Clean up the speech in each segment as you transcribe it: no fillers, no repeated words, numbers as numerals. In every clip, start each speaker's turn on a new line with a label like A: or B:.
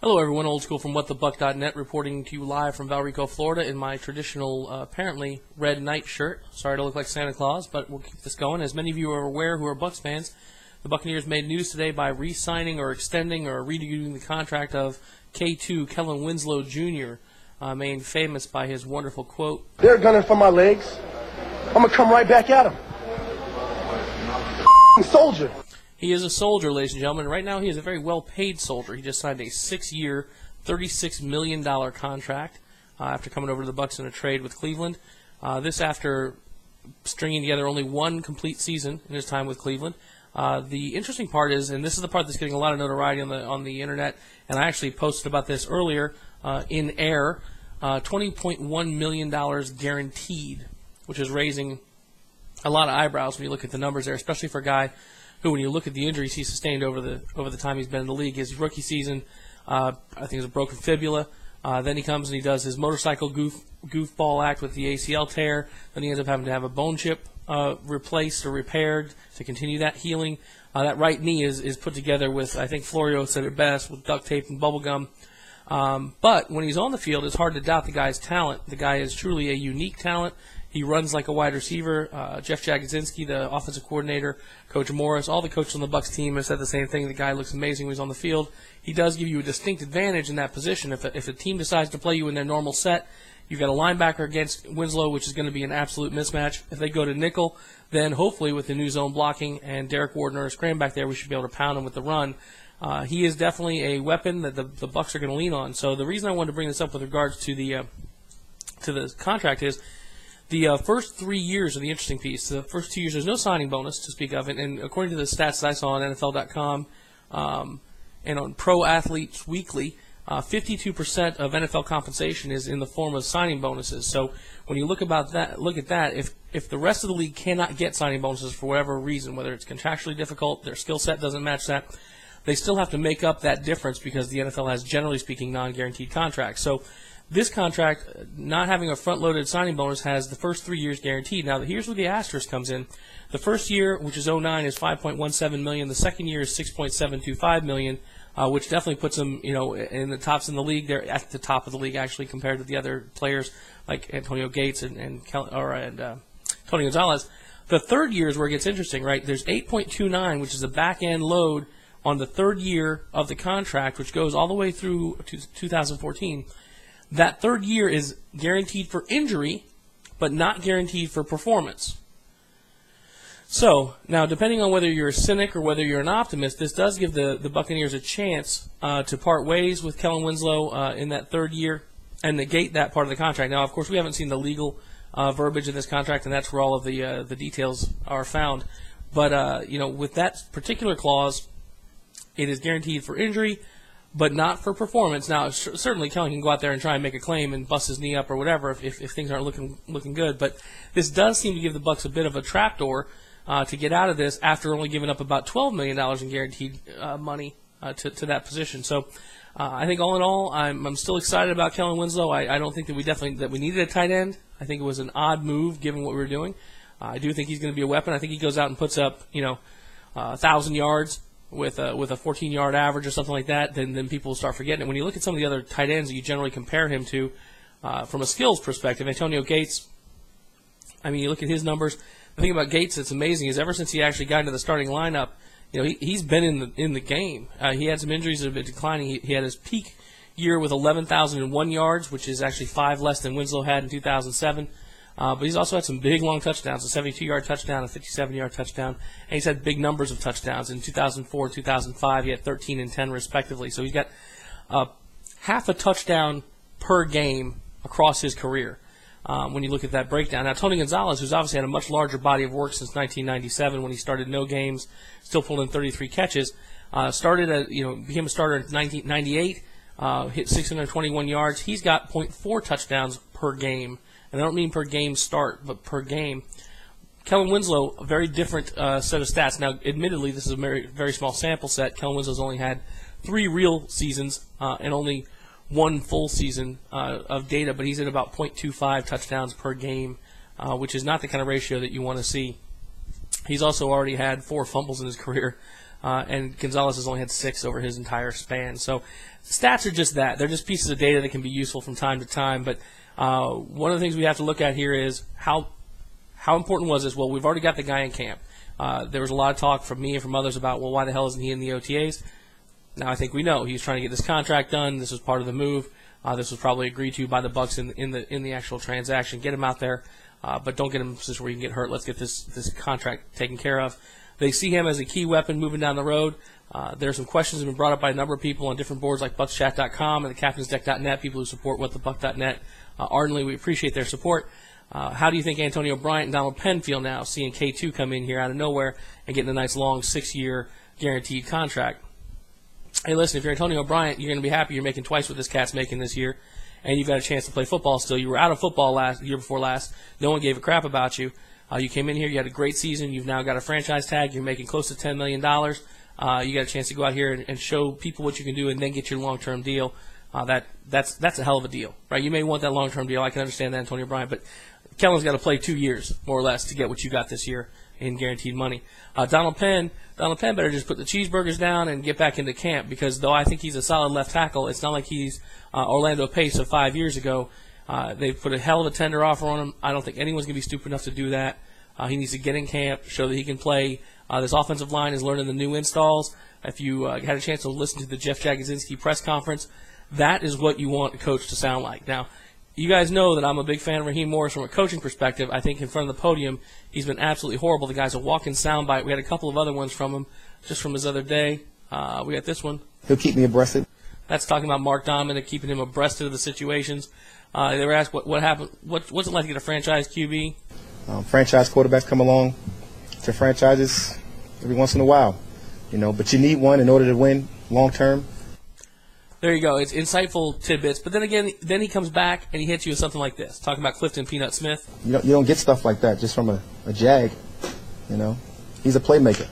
A: Hello everyone, Old School from WhatTheBuc.net reporting to you live from Valrico, Florida in my traditional, apparently, red night shirt. Sorry to look like Santa Claus, but we'll keep this going. As many of you are aware who are Bucs fans, the Buccaneers made news today by re-signing or extending or renewing the contract of K2, Kellen Winslow Jr., made famous by his wonderful quote.
B: They're gunning for my legs. I'm going to come right back at them. Soldier.
A: He is a soldier, ladies and gentlemen. Right now, he is a very well-paid soldier. He just signed a 6-year, $36 million contract after coming over to the Bucs in a trade with Cleveland. This after stringing together only one complete season in his time with Cleveland. The interesting part is, and this is the part that's getting a lot of notoriety on the internet, and I actually posted about this earlier in air, $20.1 million guaranteed, which is raising a lot of eyebrows when you look at the numbers there, especially for a guy who, when you look at the injuries he sustained over the time he's been in the league. His rookie season, I think it was a broken fibula. Then he comes and he does his motorcycle goofball act with the ACL tear. Then he ends up having to have a bone chip replaced or repaired to continue that healing. That right knee is put together with, I think Florio said it best, with duct tape and bubble gum. But when he's on the field, it's hard to doubt the guy's talent. The guy is truly a unique talent. He runs like a wide receiver. Jeff Jagodzinski, the offensive coordinator, Coach Morris, all the coaches on the Bucs team have said the same thing. The guy looks amazing when he's on the field. He does give you a distinct advantage in that position. If a team decides to play you in their normal set, you've got a linebacker against Winslow, which is going to be an absolute mismatch. If they go to nickel, then hopefully with the new zone blocking and Derek Ward or Scram back there, we should be able to pound him with the run. He is definitely a weapon that the Bucs are going to lean on. So the reason I wanted to bring this up with regards to the contract is the first 3 years are the interesting piece. The first 2 years, there's no signing bonus to speak of. And according to the stats that I saw on NFL.com and on Pro Athletes Weekly, 52% of NFL compensation is in the form of signing bonuses. So when you look at that, if the rest of the league cannot get signing bonuses for whatever reason, whether it's contractually difficult, their skill set doesn't match that, they still have to make up that difference because the NFL has, generally speaking, non-guaranteed contracts. So this contract, not having a front-loaded signing bonus, has the first 3 years guaranteed. Now, here's where the asterisk comes in. The first year, which is 09, is $5.17 million. The second year is $6.725 million, which definitely puts them, in the tops in the league. They're at the top of the league, actually, compared to the other players like Antonio Gates and Tony Gonzalez. The third year is where it gets interesting, right? There's $8.29, which is a back-end load on the third year of the contract, which goes all the way through to 2014. That third year is guaranteed for injury, but not guaranteed for performance. So, now, depending on whether you're a cynic or whether you're an optimist, this does give the Buccaneers a chance to part ways with Kellen Winslow in that third year and negate that part of the contract. Now, of course, we haven't seen the legal verbiage of this contract, and that's where all of the details are found. But, with that particular clause, it is guaranteed for injury, but not for performance. Now, certainly Kellen can go out there and try and make a claim and bust his knee up or whatever if things aren't looking good. But this does seem to give the Bucs a bit of a trapdoor to get out of this after only giving up about $12 million in guaranteed money to that position. So I think all in all, I'm still excited about Kellen Winslow. I don't think that we needed a tight end. I think it was an odd move given what we were doing. I do think he's going to be a weapon. I think he goes out and puts up 1,000 yards with a 14-yard average or something like that, then people will start forgetting it. When you look at some of the other tight ends that you generally compare him to from a skills perspective, Antonio Gates, you look at his numbers. The thing about Gates that's amazing is ever since he actually got into the starting lineup, he's been in the game. He had some injuries that have been declining. He had his peak year with 11,001 yards, which is actually 5 less than Winslow had in 2007. But he's also had some big, long touchdowns, a 72-yard touchdown, a 57-yard touchdown, and he's had big numbers of touchdowns. In 2004 and 2005, he had 13 and 10, respectively. So he's got half a touchdown per game across his career when you look at that breakdown. Now, Tony Gonzalez, who's obviously had a much larger body of work since 1997 when he started no games, still pulled in 33 catches, became a starter in 1998, hit 621 yards. He's got 0.4 touchdowns per game. And I don't mean per game start, but per game. Kellen Winslow, a very different set of stats. Now, admittedly, this is a very, very small sample set. Kellen Winslow's only had 3 real seasons and only 1 full season of data, but he's at about 0.25 touchdowns per game, which is not the kind of ratio that you want to see. He's also already had 4 fumbles in his career, and Gonzalez has only had 6 over his entire span. So stats are just that. They're just pieces of data that can be useful from time to time. But one of the things we have to look at here is how important was this? Well, we've already got the guy in camp. There was a lot of talk from me and from others about, well, why the hell isn't he in the OTAs? Now I think we know he's trying to get this contract done. This was part of the move. This was probably agreed to by the Bucs in the actual transaction. Get him out there, but don't get him in a position where he can get hurt. Let's get this contract taken care of. They see him as a key weapon moving down the road. There are some questions that have been brought up by a number of people on different boards like BucsChat.com and the CaptainsDeck.net, people who support WhatTheBuc.net. Ardently, we appreciate their support. How do you think Antonio Bryant and Donald Penn feel now, seeing K2 come in here out of nowhere and getting a nice long 6-year guaranteed contract? Hey, listen, if you're Antonio Bryant, you're going to be happy you're making twice what this cat's making this year, and you've got a chance to play football still. You were out of football year before last. No one gave a crap about you. You came in here, you had a great season. You've now got a franchise tag. You're making close to $10 million. You got a chance to go out here and show people what you can do and then get your long-term deal. That's a hell of a deal, right? You may want that long-term deal. I can understand that, Antonio Bryant, but Kellen's got to play 2 years, more or less, to get what you got this year in guaranteed money. Donald Penn better just put the cheeseburgers down and get back into camp, because though I think he's a solid left tackle, it's not like he's Orlando Pace of 5 years ago. They've put a hell of a tender offer on him. I don't think anyone's going to be stupid enough to do that. He needs to get in camp, show that he can play. This offensive line is learning the new installs. If you had a chance to listen to the Jeff Jagodzinski press conference, that is what you want a coach to sound like. Now, you guys know that I'm a big fan of Raheem Morris from a coaching perspective. I think in front of the podium, he's been absolutely horrible. The guy's a walking soundbite. We had a couple of other ones from him just from his other day. We got this one.
C: He'll keep me abreast.
A: That's talking about Mark Dominic, keeping him abreast of the situations. They were asked what happened. What's it like to get a franchise QB?
C: Franchise quarterbacks come along to franchises every once in a while, but you need one in order to win long term.
A: There you go. It's insightful tidbits. But then again, then he comes back and he hits you with something like this, talking about Clifton Peanut Smith.
C: You don't get stuff like that just from a Jag. He's a playmaker.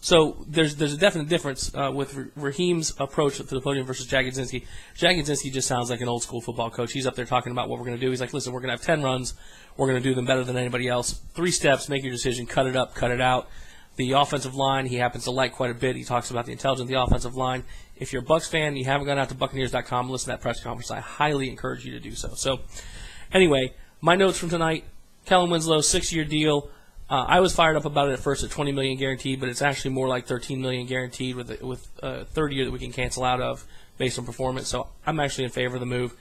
A: So there's a definite difference with Raheem's approach to the podium versus Jagodzinski. Jagodzinski just sounds like an old school football coach. He's up there talking about what we're going to do. He's like, listen, we're going to have 10 runs. We're going to do them better than anybody else. 3 steps, make your decision, cut it up, cut it out. The offensive line, he happens to like quite a bit. He talks about the intelligence of the offensive line. If you're a Bucs fan and you haven't gone out to Buccaneers.com and listened to that press conference, I highly encourage you to do so. So, anyway, my notes from tonight, Kellen Winslow, 6-year deal. I was fired up about it at first at $20 million guaranteed, but it's actually more like $13 million guaranteed with a third year that we can cancel out of based on performance. So I'm actually in favor of the move.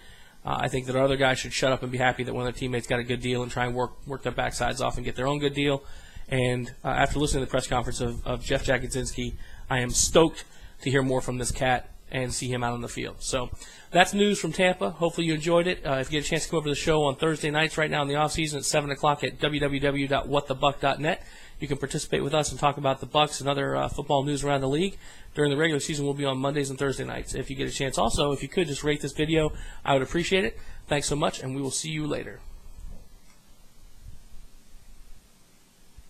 A: I think that our other guys should shut up and be happy that one of their teammates got a good deal and try and work their backsides off and get their own good deal. And after listening to the press conference of Jeff Jagodzinski, I am stoked to hear more from this cat and see him out on the field. So that's news from Tampa. Hopefully you enjoyed it. If you get a chance to come over to the show on Thursday nights right now in the offseason at 7 o'clock at www.whatthebuc.net, you can participate with us and talk about the Bucs and other football news around the league. During the regular season, we'll be on Mondays and Thursday nights. If you get a chance also, if you could just rate this video, I would appreciate it. Thanks so much, and we will see you later.